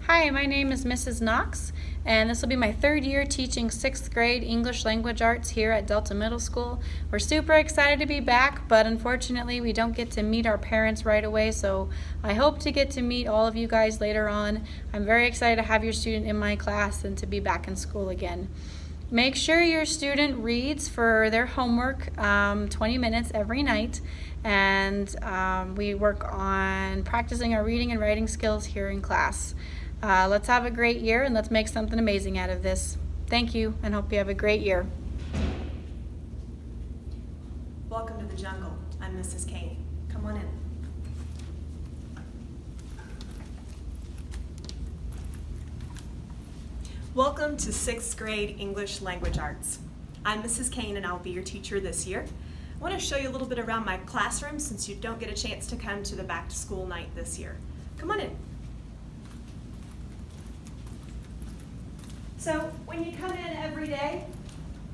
Hi, my name is Mrs. Knox, and this will be my third year teaching 6th grade English Language Arts here at Delta Middle School. We're super excited to be back, but unfortunately we don't get to meet our parents right away, so I hope to get to meet all of you guys later on. I'm very excited to have your student in my class and to be back in school again. Make sure your student reads for their homework 20 minutes every night, and we work on practicing our reading and writing skills here in class. Let's have a great year and let's make something amazing out of this. Thank you and hope you have a great year. Welcome to the jungle. I'm Mrs. Kane. Come on in. Welcome to 6th grade English Language Arts. I'm Mrs. Kane and I'll be your teacher this year. I want to show you a little bit around my classroom since you don't get a chance to come to the back to school night this year. Come on in. So when you come in every day,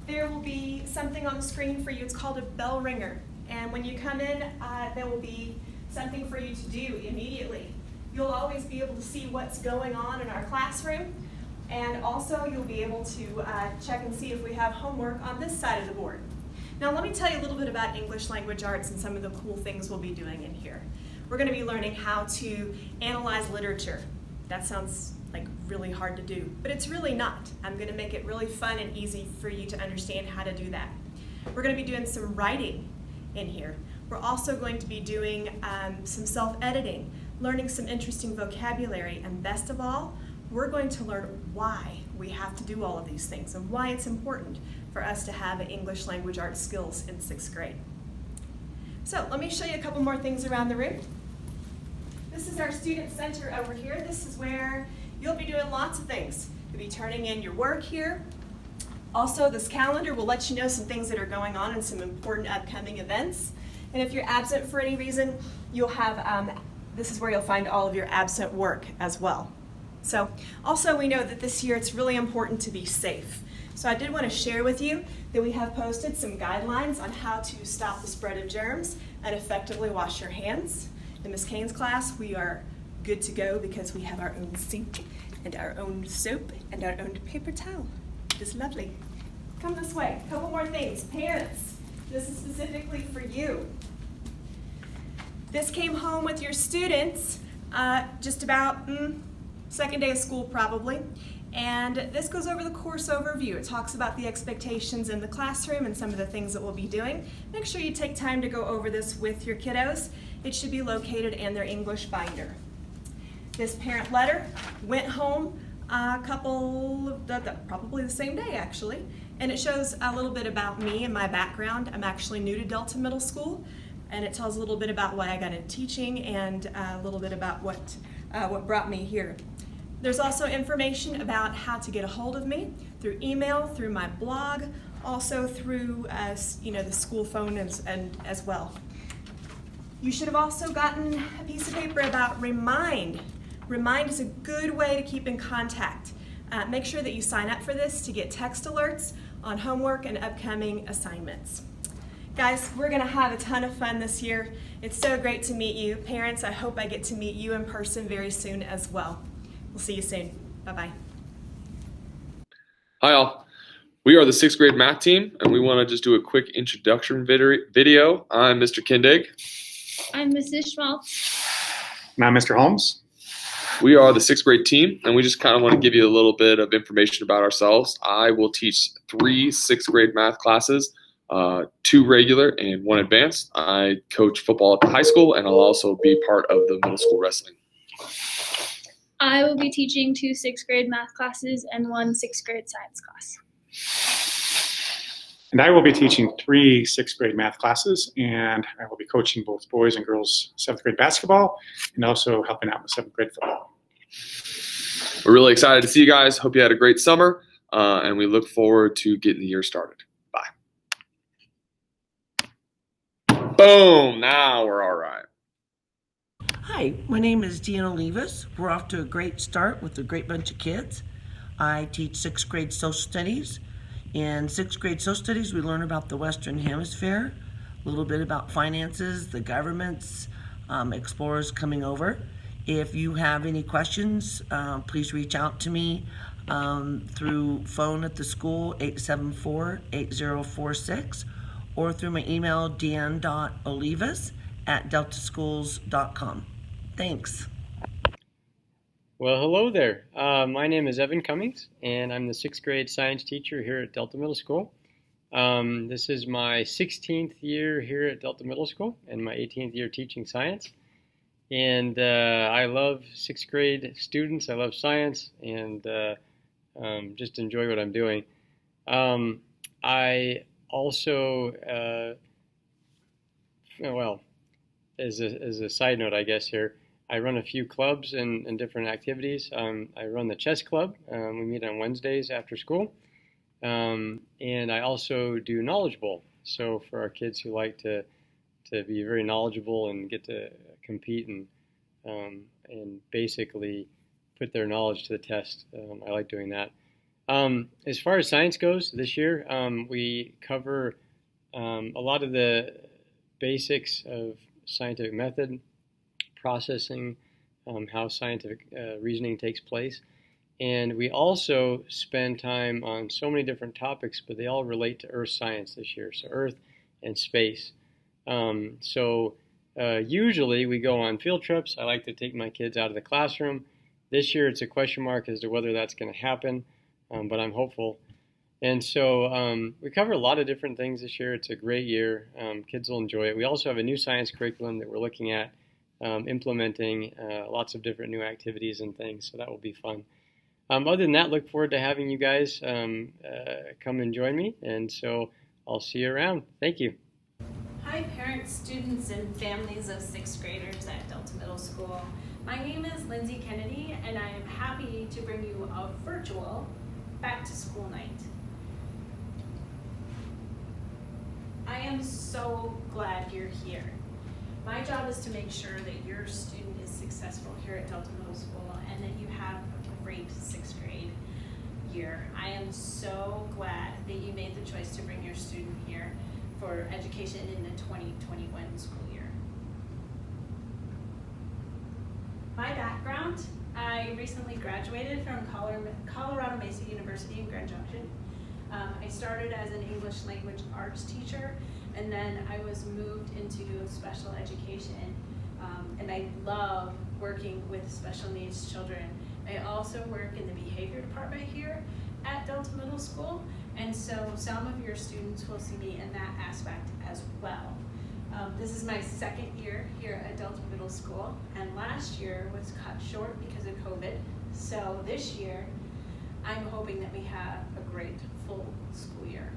there will be something on the screen for you. It's called a bell ringer. And when you come in, there will be something for you to do immediately. You'll always be able to see what's going on in our classroom. And also you'll be able to check and see if we have homework on this side of the board. Now let me tell you a little bit about English Language Arts and some of the cool things we'll be doing in here. We're going to be learning how to analyze literature. That sounds like really hard to do, but it's really not. I'm going to make it really fun and easy for you to understand how to do that. We're going to be doing some writing in here. We're also going to be doing some self-editing, learning some interesting vocabulary, and best of all, we're going to learn why we have to do all of these things and why it's important for us to have English Language Arts skills in 6th grade. So let me show you a couple more things around the room. This is our student center over here. This is where you'll be doing lots of things. You'll be turning in your work here. Also, this calendar will let you know some things that are going on and some important upcoming events. And if you're absent for any reason, you'll have, this is where you'll find all of your absent work as well. So also we know that this year it's really important to be safe. So I did want to share with you that we have posted some guidelines on how to stop the spread of germs and effectively wash your hands. In Ms. Kane's class, we are good to go because we have our own sink and our own soap and our own paper towel. It's lovely. Come this way. A couple more things. Parents, this is specifically for you. This came home with your students just about second day of school probably. And this goes over the course overview. It talks about the expectations in the classroom and some of the things that we'll be doing. Make sure you take time to go over this with your kiddos. It should be located in their English binder. This parent letter went home probably the same day actually, and it shows a little bit about me and my background. I'm actually new to Delta Middle School, and it tells a little bit about why I got into teaching and a little bit about what brought me here. There's also information about how to get a hold of me through email, through my blog, also through the school phone and as well. You should have also gotten a piece of paper about Remind. Remind is a good way to keep in contact. Make sure that you sign up for this to get text alerts on homework and upcoming assignments. Guys, we're going to have a ton of fun this year. It's so great to meet you. Parents, I hope I get to meet you in person very soon as well. We'll see you soon. Bye-bye. Hi all. We are the 6th grade math team, and we want to just do a quick introduction video. I'm Mr. Kindig. I'm Mrs. Schmaltz. And I'm Mr. Holmes. We are the 6th grade team, and we just kind of want to give you a little bit of information about ourselves. I will teach 3 6th grade math classes, 2 regular and 1 advanced. I coach football at the high school, and I'll also be part of the middle school wrestling. I will be teaching 2 6th grade math classes and 1 6th grade science class. And I will be teaching 3 6th grade math classes, and I will be coaching both boys and girls 7th grade basketball and also helping out with 7th grade football. We're really excited to see you guys. Hope you had a great summer, and we look forward to getting the year started. Bye. Boom, now we're all right. Hi, my name is Deanna Levis. We're off to a great start with a great bunch of kids. I teach 6th grade social studies. In 6th grade social studies, we learn about the Western Hemisphere, a little bit about finances, the governments, explorers coming over. If you have any questions, please reach out to me through phone at the school, 874-8046, or through my email, deanne.olivas@deltaschools.com. Thanks. Well, hello there. My name is Evan Cummings, and I'm the 6th grade science teacher here at Delta Middle School. This is my 16th year here at Delta Middle School and my 18th year teaching science. And I love 6th grade students. I love science and just enjoy what I'm doing. I also, well, as a side note, I guess here, I run a few clubs and different activities. I run the chess club. We meet on Wednesdays after school. And I also do Knowledge Bowl. So for our kids who like to be very knowledgeable and get to compete and basically put their knowledge to the test, I like doing that. As far as science goes, this year we cover a lot of the basics of scientific method, processing, how scientific reasoning takes place. And we also spend time on so many different topics, but they all relate to Earth science this year, so Earth and space. Usually we go on field trips. I like to take my kids out of the classroom. This year it's a question mark as to whether that's going to happen, but I'm hopeful. And so we cover a lot of different things this year. It's a great year. Kids will enjoy it. We also have a new science curriculum that we're looking at implementing, lots of different new activities and things, so that will be fun. Other than that, look forward to having you guys come and join me, and so I'll see you around. Thank you. Hi parents, students, and families of 6th graders at Delta Middle School. My name is Lindsay Kennedy, and I am happy to bring you a virtual back to school night. I am so glad you're here. My job is to make sure that your student is successful here at Delta Middle School and that you have a great 6th grade year. I am so glad that you made the choice to bring your student here for education in the 2021 school year. My background, I recently graduated from Colorado Mesa University in Grand Junction. I started as an English language arts teacher, and then I was moved into special education, and I love working with special needs children. I also work in the behavior department here at Delta Middle School, and so some of your students will see me in that aspect as well. This is my 2nd year here at Delta Middle School, and last year was cut short because of COVID. So this year, I'm hoping that we have a great full school year.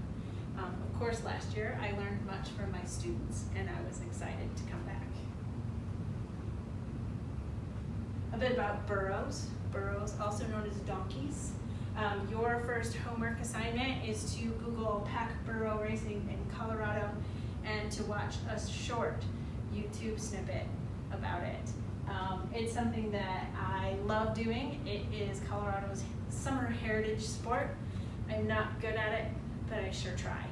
Of course, last year I learned much from my students, and I was excited to come back. A bit about burros. Burros, also known as donkeys. Your first homework assignment is to Google pack burro racing in Colorado and to watch a short YouTube snippet about it. It's something that I love doing. It is Colorado's summer heritage sport. I'm not good at it, but I sure try.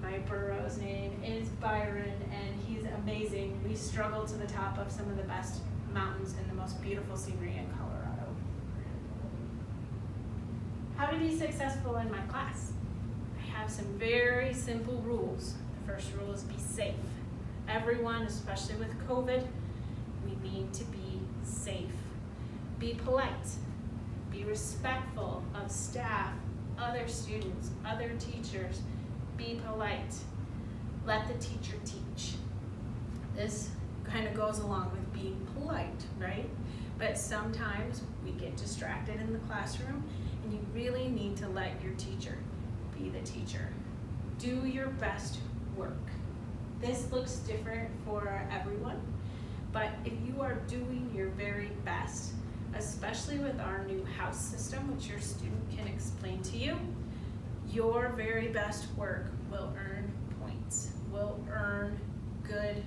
My burro's name is Byron, and he's amazing. We struggle to the top of some of the best mountains and the most beautiful scenery in Colorado. How to be successful in my class? I have some very simple rules. The first rule is be safe. Everyone, especially with COVID, we need to be safe. Be polite. Be respectful of staff, other students, other teachers. Be polite. Let the teacher teach. This kind of goes along with being polite, right? But sometimes we get distracted in the classroom, and you really need to let your teacher be the teacher. Do your best work. This looks different for everyone, but if you are doing your very best, especially with our new house system, which your student can explain to you, your very best work will earn points, will earn good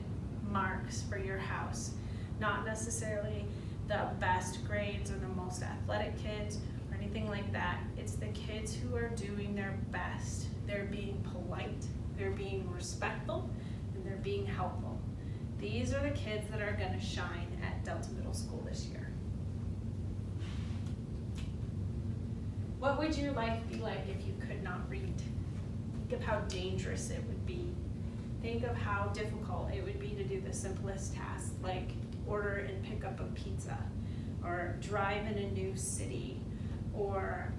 marks for your house. Not necessarily the best grades or the most athletic kids or anything like that. It's the kids who are doing their best. They're being polite, they're being respectful, and they're being helpful. These are the kids that are going to shine at Delta Middle School this year. What would your life be like if you could not read? Think of how dangerous it would be. Think of how difficult it would be to do the simplest tasks like order and pick up a pizza, or drive in a new city, or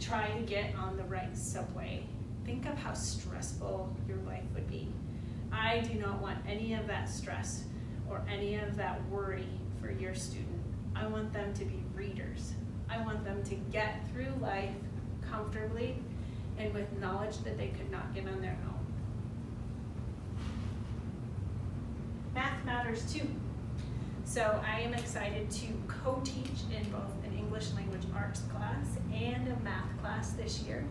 try to get on the right subway. Think of how stressful your life would be. I do not want any of that stress or any of that worry for your student. I want them to be readers. I want them to get through life comfortably and with knowledge that they could not get on their own. Math matters too. So I am excited to co-teach in both an English language arts class and a math class this year.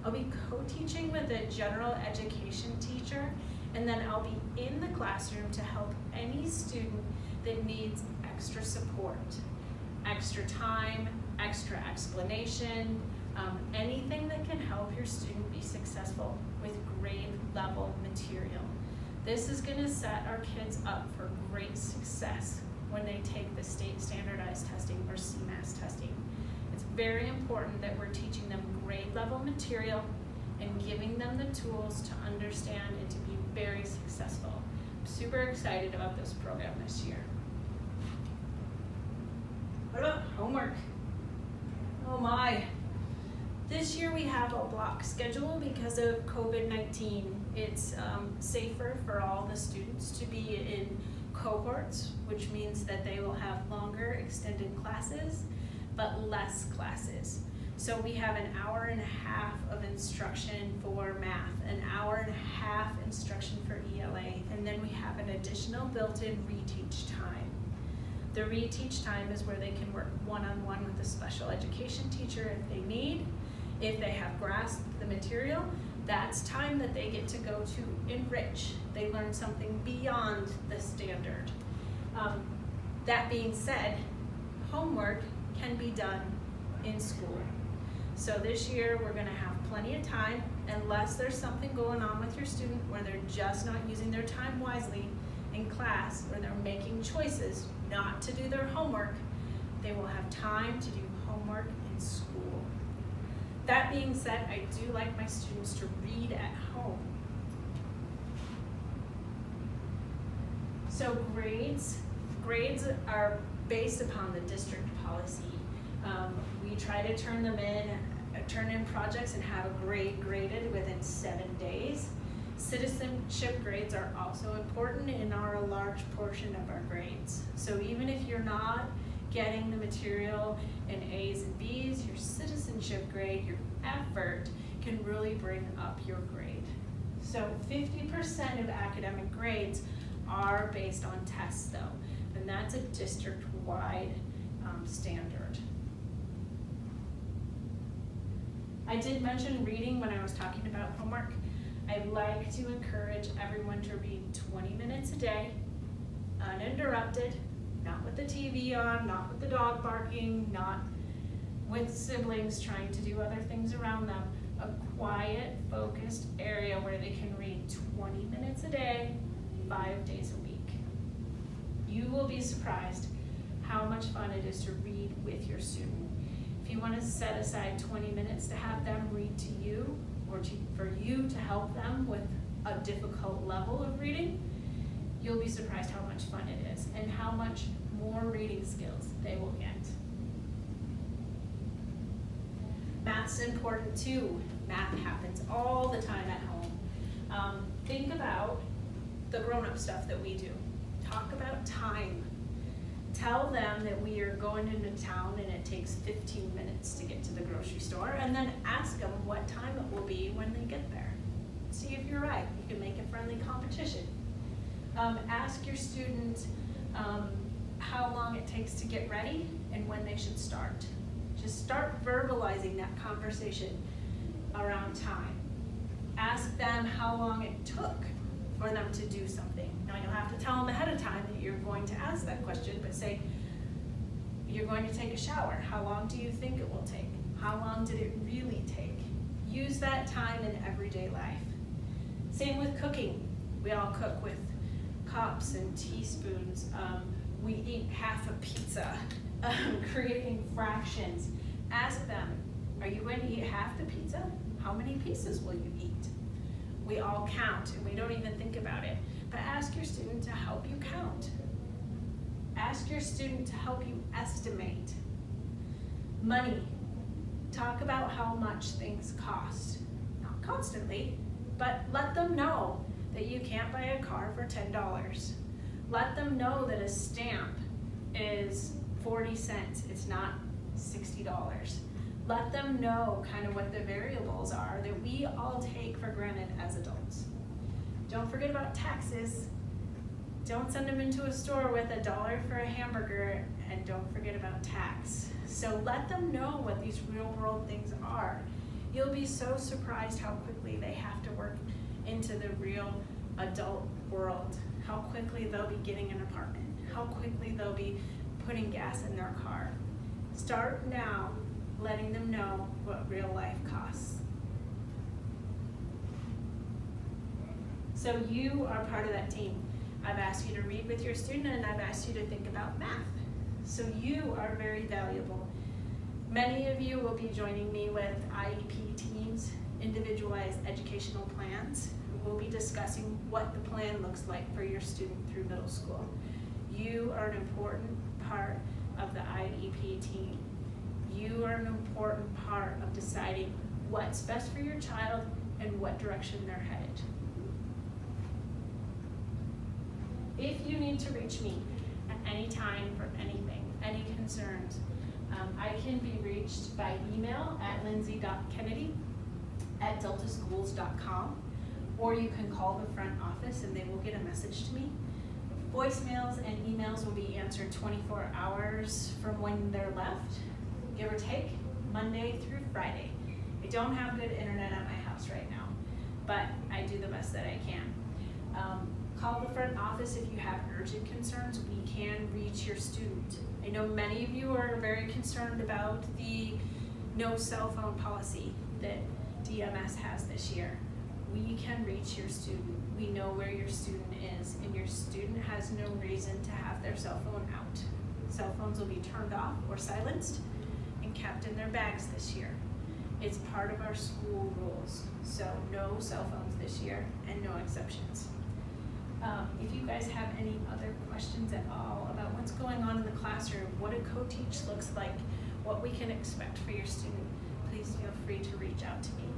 I'll be co-teaching with a general education teacher, and then I'll be in the classroom to help any student that needs extra support, extra time, extra explanation, anything that can help your student be successful with grade level material. This is going to set our kids up for great success when they take the state standardized testing or CMAS testing. It's very important that we're teaching them grade level material and giving them the tools to understand and to be very successful. I'm super excited about this program this year. What about homework? Oh my. This year we have a block schedule because of COVID-19. It's safer for all the students to be in cohorts, which means that they will have longer extended classes, but less classes. So we have an hour and a half of instruction for math, an hour and a half instruction for ELA, and then we have an additional built-in reteach time. The reteach time is where they can work one-on-one with a special education teacher if they need. If they have grasped the material, that's time that they get to go to enrich. They learn something beyond the standard. That being said, homework can be done in school. So this year we're gonna have plenty of time, unless there's something going on with your student where they're just not using their time wisely in class, or they're making choices not to do their homework, they will have time to do homework in school. That being said, I do like my students to read at home. So grades are based upon the district policy. We try to turn in projects and have a grade graded within 7 days. Citizenship grades are also important and are a large portion of our grades. So even if you're not getting the material in A's and B's, your citizenship grade, your effort can really bring up your grade. So 50% of academic grades are based on tests though, and that's a district-wide standard. I did mention reading when I was talking about homework. I like to encourage everyone to read 20 minutes a day, uninterrupted, not with the TV on, not with the dog barking, not with siblings trying to do other things around them. A quiet, focused area where they can read 20 minutes a day, 5 days a week. You will be surprised how much fun it is to read with your student. If you want to set aside 20 minutes to have them read to you, or for you to help them with a difficult level of reading, you'll be surprised how much fun it is and how much more reading skills they will get. Math's important too. Math happens all the time at home. Think about the grown-up stuff that we do. Talk about time. Tell them that we are going into town and it takes 15 minutes to get to the grocery store, and then ask them what time it will be when they get there. See if you're right. You can make a friendly competition. Ask your student how long it takes to get ready and when they should start. Just start verbalizing that conversation around time. Ask them how long it took for them to do something. Now you'll have to tell them ahead of time that you're going to ask that question, but say, you're going to take a shower. How long do you think it will take? How long did it really take? Use that time in everyday life. Same with cooking. We all cook with cups and teaspoons. We eat half a pizza, creating fractions. Ask them, Are you going to eat half the pizza? How many pieces will you eat? We all count and we don't even think about it. But ask your student to help you count. Ask your student to help you estimate. Money. Talk about how much things cost. Not constantly, but let them know that you can't buy a car for $10. Let them know that a stamp is 40 cents. It's not $60. Let them know kind of what the variables are that we all take for granted as adults. Don't forget about taxes. Don't send them into a store with $1 for a hamburger, and don't forget about tax. So let them know what these real world things are. You'll be so surprised how quickly they have to work into the real adult world, how quickly they'll be getting an apartment, how quickly they'll be putting gas in their car. Start now letting them know what real life costs. So you are part of that team. I've asked you to read with your student, and I've asked you to think about math. So you are very valuable. Many of you will be joining me with IEP teams, individualized educational plans. We'll be discussing what the plan looks like for your student through middle school. You are an important part of the IEP team. You are an important part of deciding what's best for your child and what direction they're headed. If you need to reach me at any time for anything, any concerns, I can be reached by email at lindsay.kennedy@deltaschools.com, or you can call the front office and they will get a message to me. Voicemails and emails will be answered 24 hours from when they're left, give or take, Monday through Friday. I don't have good internet at my house right now, but I do the best that I can. Call the front office if you have urgent concerns. We can reach your student. I know many of you are very concerned about the no cell phone policy that DMS has this year. We can reach your student. We know where your student is, and your student has no reason to have their cell phone out. Cell phones will be turned off or silenced and kept in their bags this year. It's part of our school rules, so no cell phones this year and no exceptions. If you guys have any other questions at all about what's going on in the classroom, what a co-teach looks like, what we can expect for your student, please feel free to reach out to me.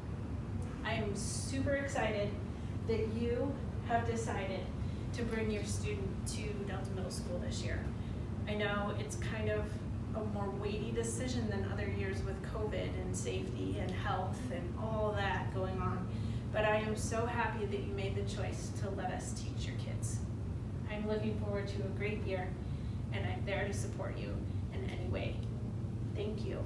I am super excited that you have decided to bring your student to Delta Middle School this year. I know it's kind of a more weighty decision than other years with COVID and safety and health and all that going on. But I am so happy that you made the choice to let us teach your kids. I'm looking forward to a great year, and I'm there to support you in any way. Thank you.